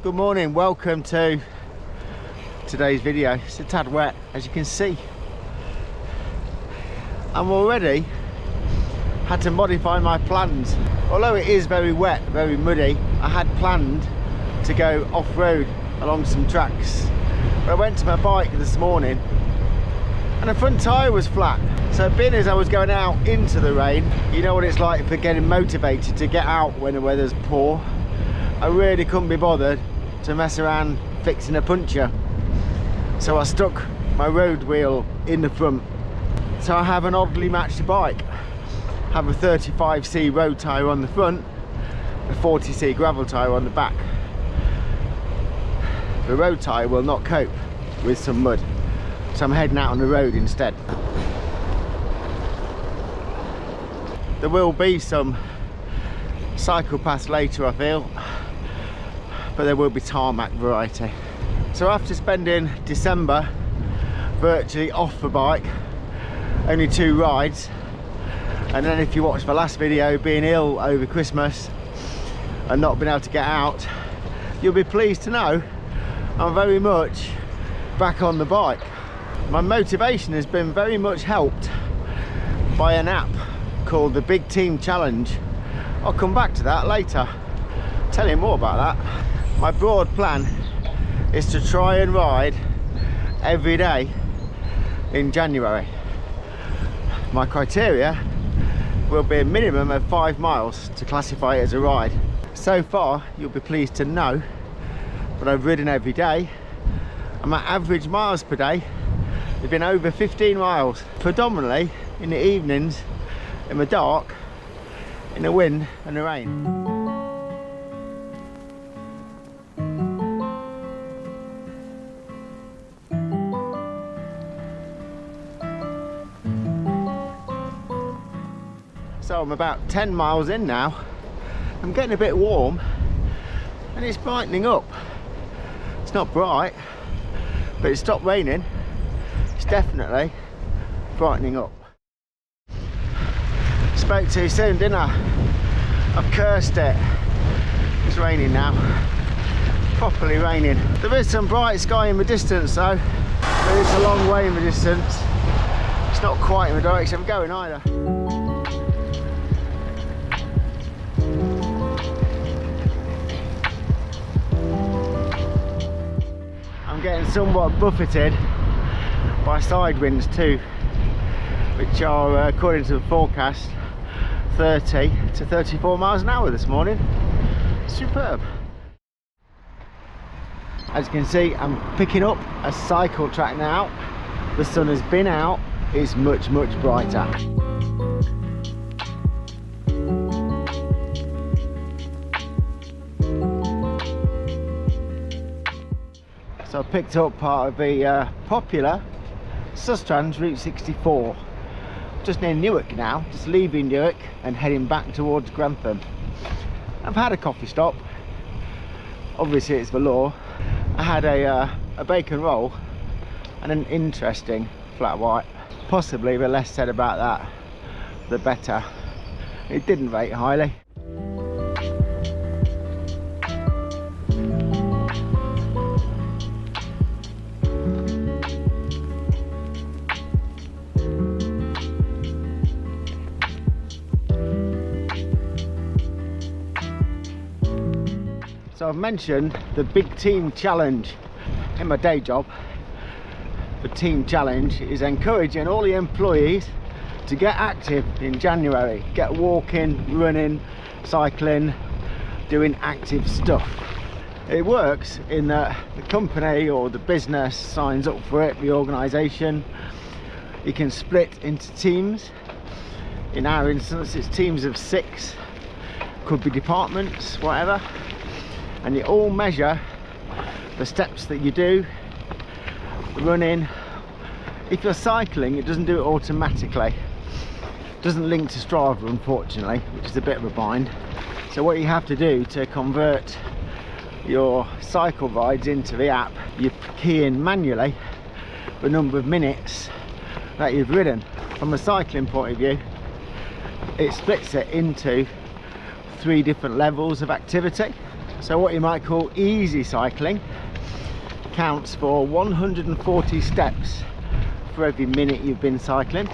Good morning, welcome to today's video. It's a tad wet, as you can see. I'm already had to modify my plans. Although it is very wet, very muddy, I had planned to go off-road along some tracks. But I went to my bike this morning and the front tyre was flat. So being as I was going out into the rain, you know what it's like for getting motivated to get out when the weather's poor. I really couldn't be bothered to mess around fixing a puncture. So I stuck my road wheel in the front. So I have an oddly matched bike. I have a 35C road tyre on the front, a 40C gravel tyre on the back. The road tyre will not cope with some mud, so I'm heading out on the road instead. There will be some cycle paths later, I feel, but there will be tarmac variety. So after spending December virtually off the bike, only 2 rides, and then if you watched the last video, being ill over Christmas and not being able to get out, you'll be pleased to know I'm very much back on the bike. My motivation has been very much helped by an app called the Big Team Challenge. I'll come back to that later, tell you more about that. My broad plan is to try and ride every day in January. My criteria will be a minimum of 5 miles to classify it as a ride. So far, you'll be pleased to know that I've ridden every day, and my average miles per day have been over 15 miles, predominantly in the evenings, in the dark, in the wind and the rain. So I'm about 10 miles in now. I'm getting a bit warm and it's brightening up. It's not bright, but it stopped raining. It's definitely brightening up. Spoke too soon, didn't I? I've cursed it. It's raining now. Properly raining. There is some bright sky in the distance though, but it's a long way in the distance. It's not quite in the direction I'm going either. Getting somewhat buffeted by side winds too, which are according to the forecast 30 to 34 miles an hour this morning. Superb. As you can see, I'm picking up a cycle track now. The sun has been out, it's much brighter. So I picked up part of the popular Sustrans Route 64. Just near Newark now, just leaving Newark and heading back towards Grantham. I've had a coffee stop, obviously it's the law. I had a bacon roll and an interesting flat white. Possibly the less said about that, the better. It didn't rate highly. So I've mentioned the Big Team Challenge in my day job. The Team Challenge is encouraging all the employees to get active in January, get walking, running, cycling, doing active stuff. It works in that the company or the business signs up for it, the organisation. You can split into teams. In our instance, it's teams of 6, could be departments, whatever. And you all measure the steps that you do, running. If you're cycling, it doesn't do it automatically. It doesn't link to Strava, unfortunately, which is a bit of a bind. So what you have to do to convert your cycle rides into the app, you key in manually the number of minutes that you've ridden. From a cycling point of view, it splits it into 3 different levels of activity. So what you might call easy cycling counts for 140 steps for every minute you've been cycling.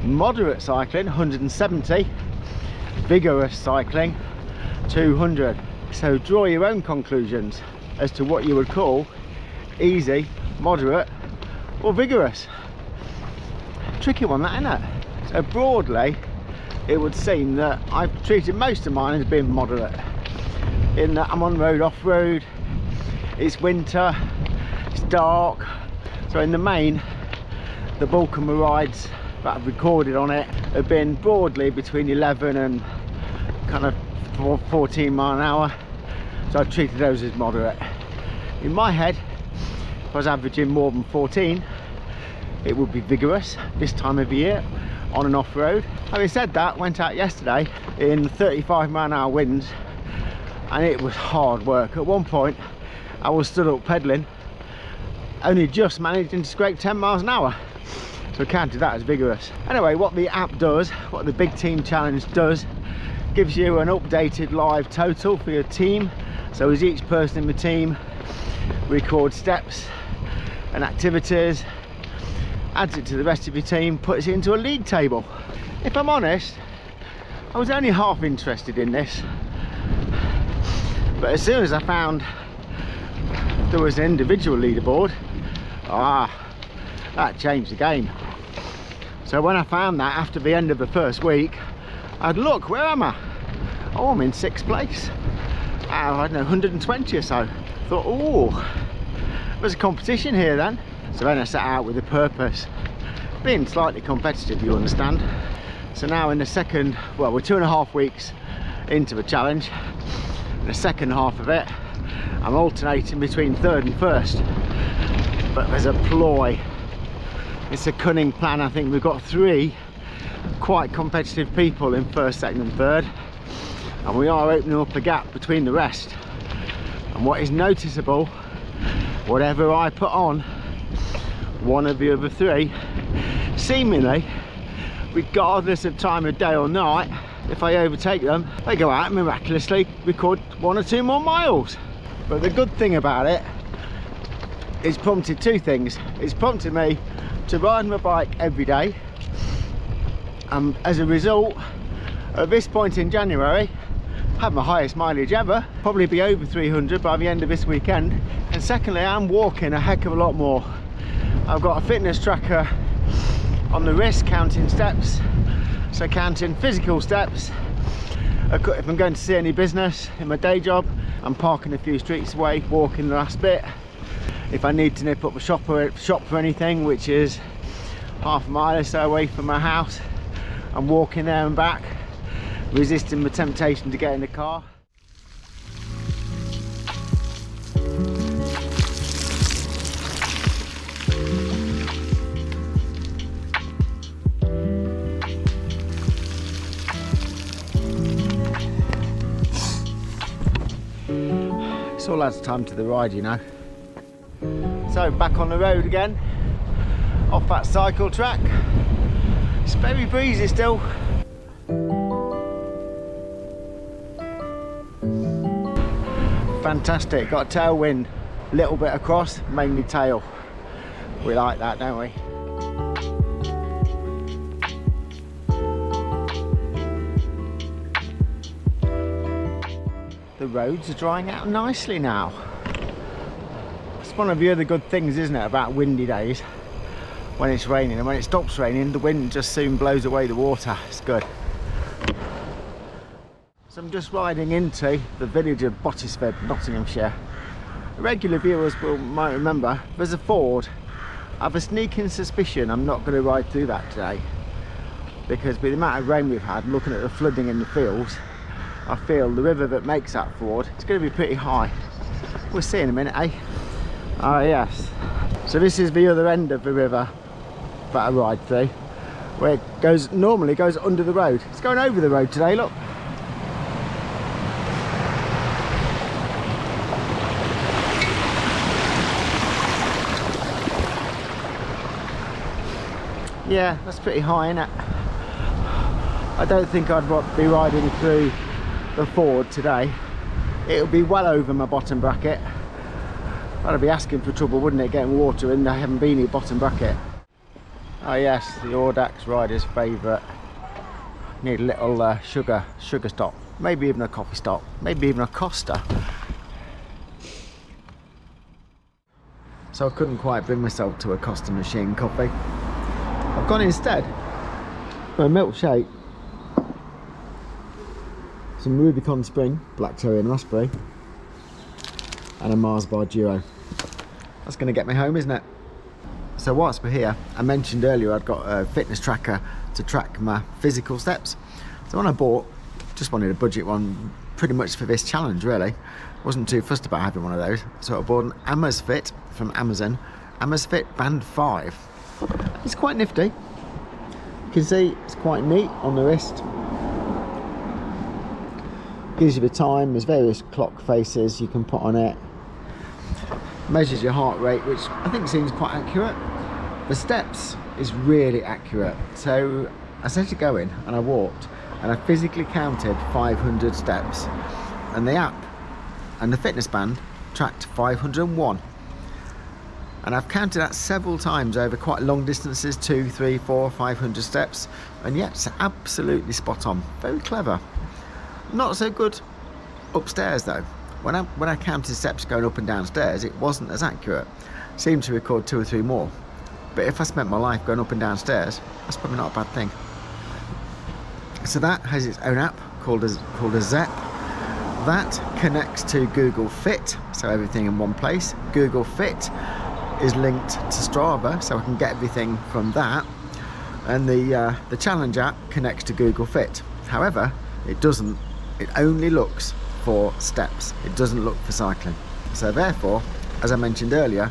Moderate cycling 170, vigorous cycling 200. So draw your own conclusions as to what you would call easy, moderate or vigorous. Tricky one that, isn't it? So broadly it would seem that I've treated most of mine as being moderate, in that I'm on road, off road, it's winter, it's dark. So in the main, the bulk of my rides that I've recorded on it have been broadly between 11 and kind of 14 mile an hour. So I've treated those as moderate. In my head, if I was averaging more than 14, it would be vigorous this time of year on and off road. Having said that, went out yesterday in 35 mile an hour winds and it was hard work. At one point I was stood up pedalling, only just managing to scrape 10 miles an hour. So I counted that as vigorous. Anyway, what the app does, what the Big Team Challenge does, gives you an updated live total for your team. So as each person in the team records steps and activities, adds it to the rest of your team, puts it into a league table. If I'm honest, I was only half interested in this, but as soon as I found there was an individual leaderboard, that changed the game. So when I found that after the end of the first week, I'd look, where am I? Oh, I'm in 6th place. I don't know, 120 or so. Thought, oh, there's a competition here then. So then I set out with a purpose, being slightly competitive, you understand. So now in the second, well, we're 2.5 weeks into the challenge. In the second half of it, I'm alternating between 3rd and 1st. But there's a ploy. It's a cunning plan. I think we've got 3 quite competitive people in 1st, 2nd and 3rd. And we are opening up a gap between the rest. And what is noticeable, whatever I put on, one of the other 3, seemingly, regardless of time of day or night, if I overtake them, they go out and miraculously record 1 or 2 more miles. But the good thing about it, it's prompted 2 things. It's prompted me to ride my bike every day. As a result, at this point in January, have my highest mileage ever, probably be over 300 by the end of this weekend. And secondly, I'm walking a heck of a lot more. I've got a fitness tracker on the wrist, counting steps, so counting physical steps. If I'm going to see any business in my day job, I'm parking a few streets away, walking the last bit. If I need to nip up a shop for anything, which is half a mile or so away from my house, I'm walking there and back, resisting the temptation to get in the car. It's all adds time to the ride, you know. So back on the road again, off that cycle track. It's very breezy still. Fantastic, got a tailwind, little bit across, mainly tail. We like that, don't we? The roads are drying out nicely now. It's one of the other good things, isn't it, about windy days, when it's raining, and when it stops raining, the wind just soon blows away the water. It's good. So I'm just riding into the village of Bottisford, Nottinghamshire. Regular viewers might remember there's a ford. I have a sneaking suspicion I'm not going to ride through that today, because with the amount of rain we've had, looking at the flooding in the fields, I feel the river that makes that ford, it's going to be pretty high. We'll see in a minute, eh? Oh yes. So this is the other end of the river that I ride through, where it normally goes under the road. It's going over the road today, look. Yeah, that's pretty high, isn't it? I don't think I'd be riding through the ford today. it'll be well over my bottom bracket. That'd be asking for trouble, wouldn't it, getting water in the Heaven Beanie bottom bracket. Oh yes, the Audax rider's favourite. Need a little sugar stop, maybe even a coffee stop, maybe even a Costa. So I couldn't quite bring myself to a Costa machine coffee. I've gone instead for a milkshake. Some Rubicon Spring, black cherry and raspberry, and a Mars Bar Duo. That's going to get me home, isn't it? So whilst we're here, I mentioned earlier I'd got a fitness tracker to track my physical steps. So when I bought, just wanted a budget one pretty much for this challenge really. Wasn't too fussed about having one of those. So I bought an AmazFit from Amazon, AmazFit Band 5. It's quite nifty. You can see it's quite neat on the wrist. Gives you the time, there's various clock faces you can put on it. Measures your heart rate, which I think seems quite accurate. The steps is really accurate. So I set to go in and I walked and I physically counted 500 steps, and the app and the fitness band tracked 501. And I've counted that several times over quite long distances, 200, 300, 400, 500 steps, and yet it's absolutely spot on. Very clever. Not so good upstairs though. When I counted steps going up and downstairs, it wasn't as accurate. Seemed to record 2 or 3 more. But if I spent my life going up and downstairs, that's probably not a bad thing. So that has its own app called a Zep. That connects to Google Fit, so everything in one place. Google Fit is linked to Strava, so I can get everything from that. And the challenge app connects to Google Fit. However, it only looks for steps. It doesn't look for cycling. So therefore, as I mentioned earlier,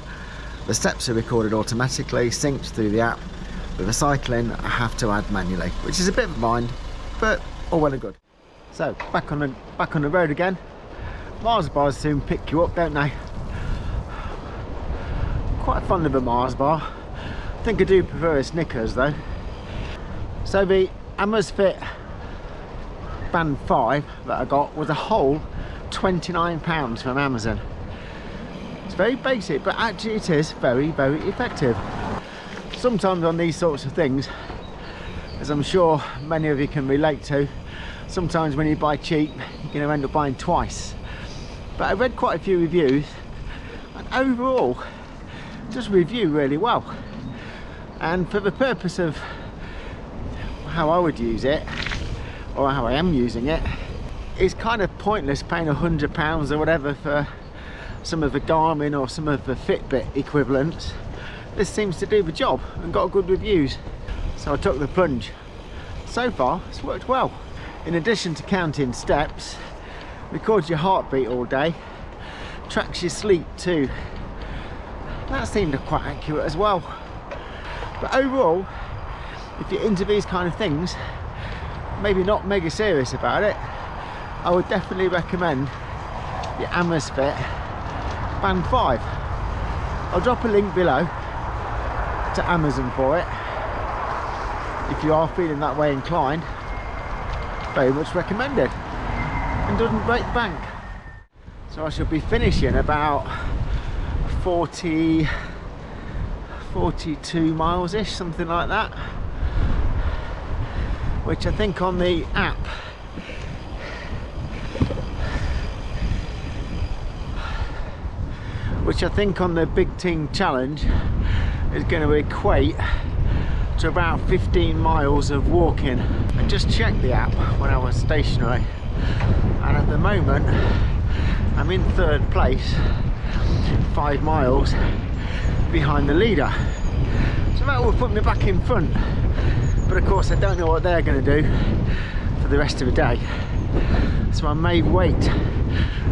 the steps are recorded automatically, synced through the app. With the cycling, I have to add manually, which is a bit of a bind, but all well and good. So back on the road again. Mars bars soon pick you up, don't they? Quite fond of a Mars bar. I think I do prefer a Snickers though. So the AmazFit Band 5 that I got was a whole £29 from Amazon. It's very basic, but actually it is very, very effective. Sometimes on these sorts of things, as I'm sure many of you can relate to, sometimes when you buy cheap, you're going to end up buying twice. But I read quite a few reviews, and overall, it does review really well. And for the purpose of how I would use it, or how I am using it, it's kind of pointless paying £100 or whatever for some of the Garmin or some of the Fitbit equivalents. This seems to do the job and got good reviews. So I took the plunge. So far, it's worked well. In addition to counting steps, records your heartbeat all day, tracks your sleep too. That seemed quite accurate as well. But overall, if you're into these kind of things, maybe not mega serious about it, I would definitely recommend the AmazFit Band 5. I'll drop a link below to Amazon for it. If you are feeling that way inclined, very much recommended, and doesn't break the bank. So I shall be finishing about 42 miles-ish, something like that, which I think on the app on the Big Team Challenge is going to equate to about 15 miles of walking. I just checked the app when I was stationary, and at the moment I'm in 3rd place, 5 miles behind the leader. So that will put me back in front, but of course I don't know what they're going to do for the rest of the day, so I may wait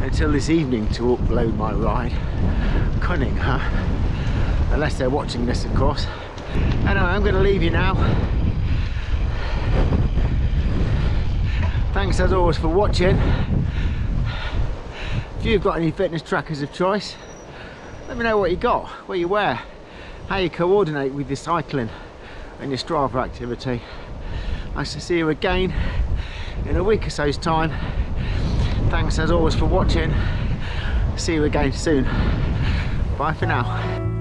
until this evening to upload my ride. Cunning, huh? Unless they're watching this, of course. Anyway, I'm going to leave you now. Thanks as always for watching. If you've got any fitness trackers of choice, let me know what you got, what you wear, how you coordinate with your cycling and your Strava activity. Nice to see you again in a week or so's time. Thanks as always for watching. See you again soon. Bye for now.